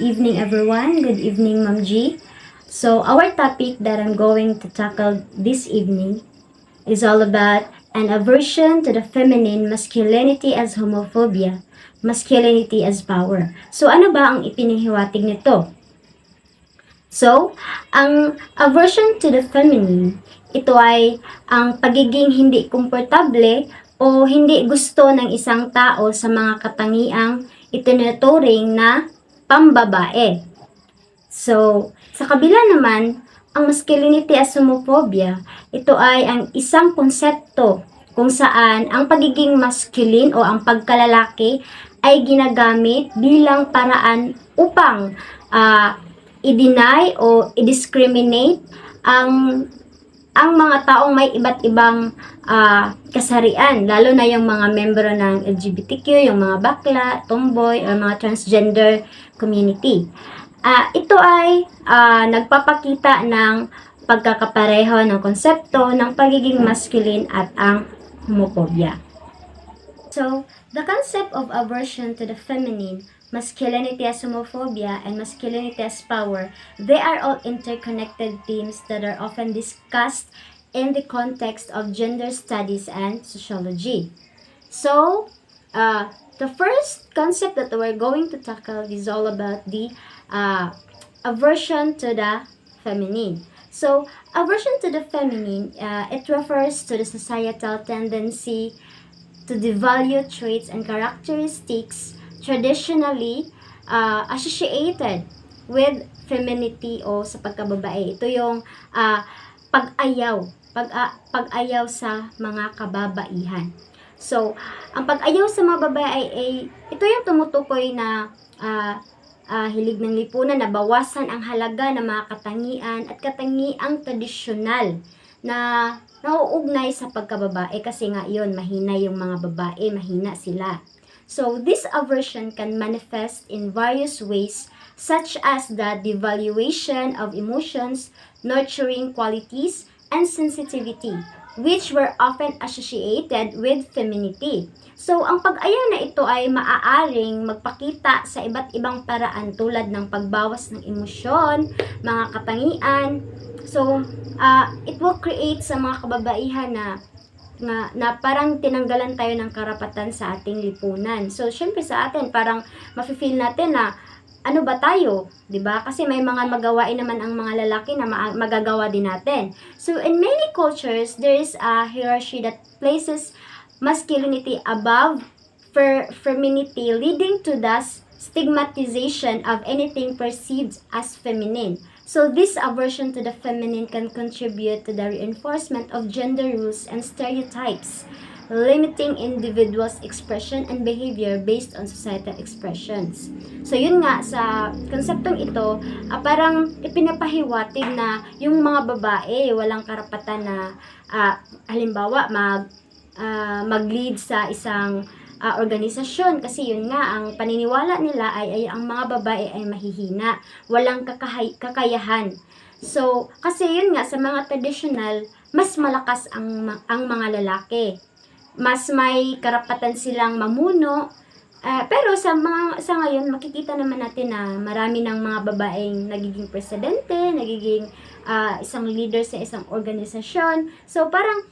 evening everyone. Good evening Ma'am G. So our topic that I'm going to tackle this evening is all about an aversion to the feminine, masculinity as homophobia, masculinity as power. So ano ba ang ipinihiwatig nito? So, ang aversion to the feminine, ito ay ang pagiging hindi komportable o hindi gusto ng isang tao sa mga katangiang itinuturing na pambabae. So, sa kabila naman, ang masculinity as homophobia, ito ay ang isang konsepto kung saan ang pagiging masculine o ang pagkalalaki ay ginagamit bilang paraan upang i-deny o i-discriminate ang mga taong may iba't ibang kasarian, lalo na yung mga membro ng LGBTQ, yung mga bakla, tomboy, o mga transgender community. Ito ay nagpapakita ng pagkakapareho ng konsepto ng pagiging masculine at ang homophobia. So, the concept of aversion to the feminine, masculinity as homophobia, and masculinity as power, they are all interconnected themes that are often discussed in the context of gender studies and sociology. So, the first concept that we're going to tackle is all about the aversion to the feminine. So, aversion to the feminine, it refers to the societal tendency to devalue traits and characteristics traditionally associated with femininity o sa pagkababae. Ito yung pag-ayaw sa mga kababaihan. So, ang pag-ayaw sa mga babae ay ito yung tumutukoy na hilig ng lipunan na bawasan ang halaga ng mga katangian at katangiang tradisyonal na nauugnay sa pagkababae kasi nga yun, mahina yung mga babae, mahina sila. So, this aversion can manifest in various ways such as the devaluation of emotions, nurturing qualities, and sensitivity, which were often associated with femininity. So, ang pag-ayaw na ito ay maaaring magpakita sa iba't ibang paraan tulad ng pagbawas ng emosyon, mga katangian. So, it will create sa mga kababaihan na parang tinanggalan tayo ng karapatan sa ating lipunan. So, syempre sa atin, parang mafe-feel natin na ano ba tayo, 'di ba? Kasi may mga magawain naman ang mga lalaki na magagawa din natin. So, in many cultures, there is a hierarchy that places masculinity above femininity, leading to the stigmatization of anything perceived as feminine. So, this aversion to the feminine can contribute to the reinforcement of gender rules and stereotypes, limiting individuals' expression and behavior based on societal expressions. So, yun nga, sa konseptong ito, parang ipinapahiwatig na yung mga babae walang karapatan na, halimbawa, mag-lead sa isang organisasyon kasi yun nga ang paniniwala nila ay ang mga babae ay mahihina, walang kakayahan. So kasi yun nga sa mga traditional mas malakas ang mga lalaki. Mas may karapatan silang mamuno. Pero sa ngayon makikita naman natin na marami ng mga babaeng nagiging presidente, nagiging isang leader sa isang organisasyon. So parang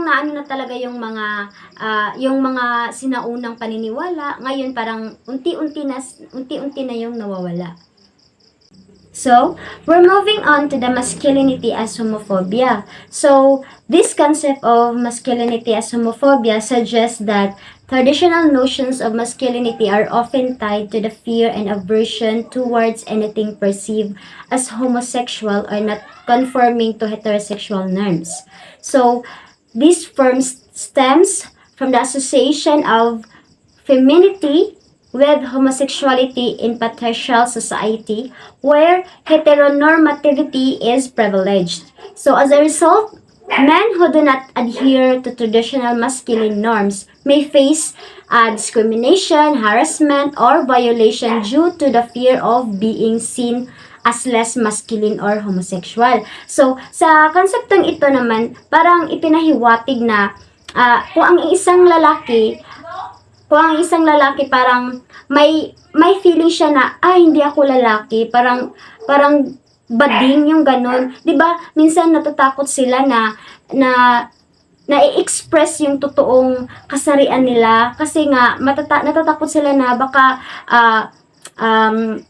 naano na talaga yung mga sinaunang paniniwala, ngayon parang unti-unti na yung nawawala. So, we're moving on to the masculinity as homophobia. So, this concept of masculinity as homophobia suggests that traditional notions of masculinity are often tied to the fear and aversion towards anything perceived as homosexual or not conforming to heterosexual norms. So, this term stems from the association of femininity with homosexuality in patriarchal society where heteronormativity is privileged. So as a result, men who do not adhere to traditional masculine norms may face discrimination, harassment, or violation due to the fear of being seen as less masculine or homosexual. So, sa konseptong ito naman, parang ipinahiwatig na kung ang isang lalaki kung ang isang lalaki parang may feeling siya na, ay, hindi ako lalaki, parang bading yung ganun. 'Di ba? Minsan natatakot sila na na-express yung totoong kasarian nila kasi nga natatakot sila na baka um,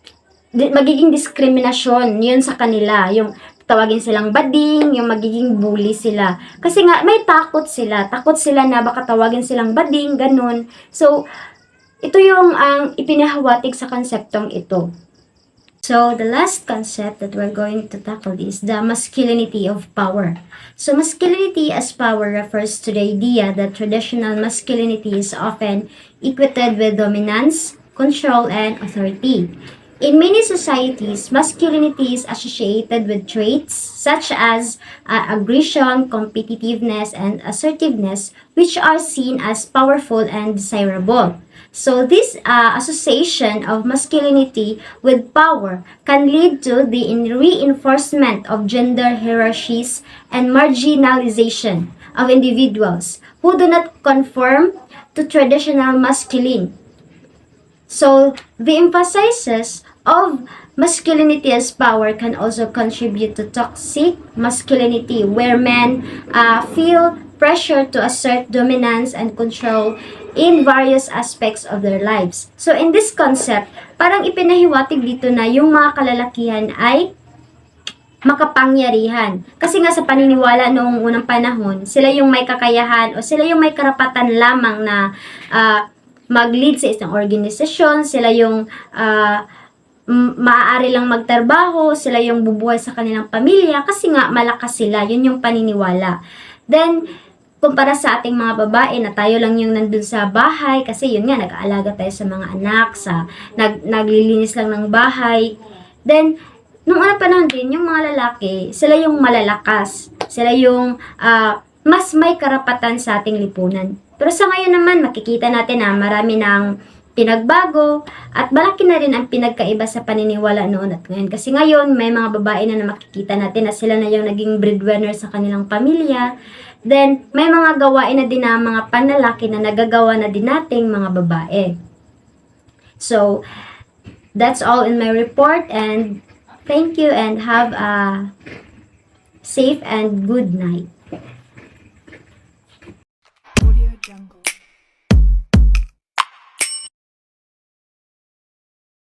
magiging diskriminasyon yun sa kanila, yung tawagin silang bading, yung magiging bully sila. Kasi nga may takot sila na baka tawagin silang bading, ganun. So, ito yung ang ipinahawatig sa konseptong ito. So, the last concept that we're going to tackle is the masculinity of power. So, masculinity as power refers to the idea that traditional masculinity is often equated with dominance, control, and authority. In many societies, masculinity is associated with traits such as aggression, competitiveness, and assertiveness, which are seen as powerful and desirable. So this association of masculinity with power can lead to the reinforcement of gender hierarchies and marginalization of individuals who do not conform to traditional masculine. So the emphasis of masculinity as power can also contribute to toxic masculinity, where men feel pressure to assert dominance and control in various aspects of their lives. So in this concept, parang ipinahiwatig dito na yung mga kalalakihan ay makapangyarihan. Kasi nga sa paniniwala noong unang panahon, sila yung may kakayahan o sila yung may karapatan lamang na mag-lead sa isang organisasyon, sila yung maaari lang magtrabaho, sila yung bubuhay sa kanilang pamilya kasi nga malakas sila, yun yung paniniwala. Then, kumpara sa ating mga babae na tayo lang yung nandun sa bahay kasi yun nga, nag-aalaga tayo sa mga anak, naglilinis lang ng bahay. Then, nung unang panahon din, yung mga lalaki, sila yung malalakas, sila yung mas may karapatan sa ating lipunan. Pero sa ngayon naman, makikita natin na marami ng pinagbago at malaki na rin ang pinagkaiba sa paniniwala noon at ngayon. Kasi ngayon, may mga babae na makikita natin na sila na yung naging breadwinner sa kanilang pamilya. Then, may mga gawain na din na mga panlalaki na nagagawa na din nating mga babae. So, that's all in my report and thank you and have a safe and good night.